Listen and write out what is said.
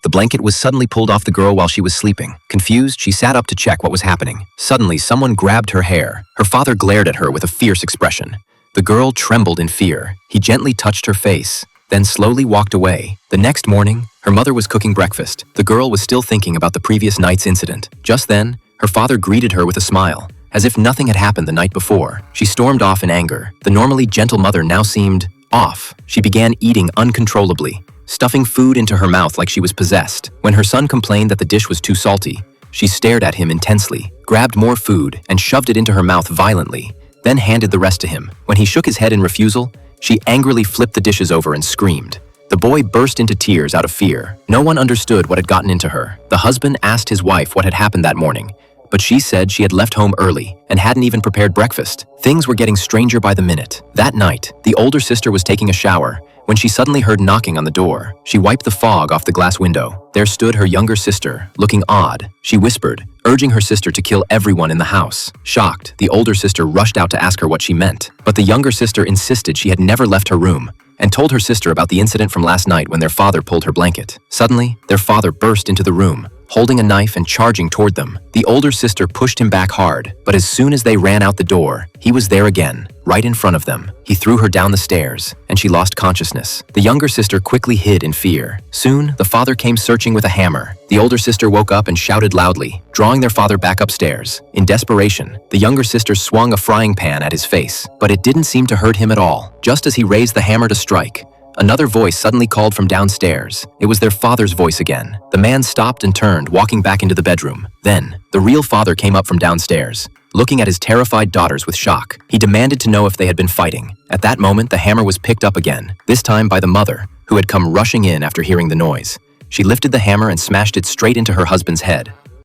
The blanket was suddenly pulled off the girl while she was sleeping. Confused, she sat up to check what was happening. Suddenly, someone grabbed her hair. Her father glared at her with a fierce expression. The girl trembled in fear. He gently touched her face, then slowly walked away. The next morning, her mother was cooking breakfast. The girl was still thinking about the previous night's incident. Just then, her father greeted her with a smile, as if nothing had happened the night before. She stormed off in anger. The normally gentle mother now seemed off. She began eating uncontrollably, stuffing food into her mouth like she was possessed. When her son complained that the dish was too salty, she stared at him intensely, grabbed more food, and shoved it into her mouth violently, then handed the rest to him. When he shook his head in refusal, she angrily flipped the dishes over and screamed. The boy burst into tears out of fear. No one understood what had gotten into her. The husband asked his wife what had happened that morning, but she said she had left home early and hadn't even prepared breakfast. Things were getting stranger by the minute. That night, the older sister was taking a shower when she suddenly heard knocking on the door. She wiped the fog off the glass window. There stood her younger sister, looking odd. She whispered, urging her sister to kill everyone in the house. Shocked, the older sister rushed out to ask her what she meant, but the younger sister insisted she had never left her room and told her sister about the incident from last night when their father pulled her blanket. Suddenly, their father burst into the room, holding a knife and charging toward them. The older sister pushed him back hard, but as soon as they ran out the door, he was there again, right in front of them. He threw her down the stairs, and she lost consciousness. The younger sister quickly hid in fear. Soon, the father came searching with a hammer. The older sister woke up and shouted loudly, drawing their father back upstairs. In desperation, the younger sister swung a frying pan at his face, but it didn't seem to hurt him at all. Just as he raised the hammer to strike, another voice suddenly called from downstairs. It was their father's voice again. The man stopped and turned, walking back into the bedroom. Then, the real father came up from downstairs, looking at his terrified daughters with shock. He demanded to know if they had been fighting. At that moment, the hammer was picked up again, this time by the mother, who had come rushing in after hearing the noise. She lifted the hammer and smashed it straight into her husband's head.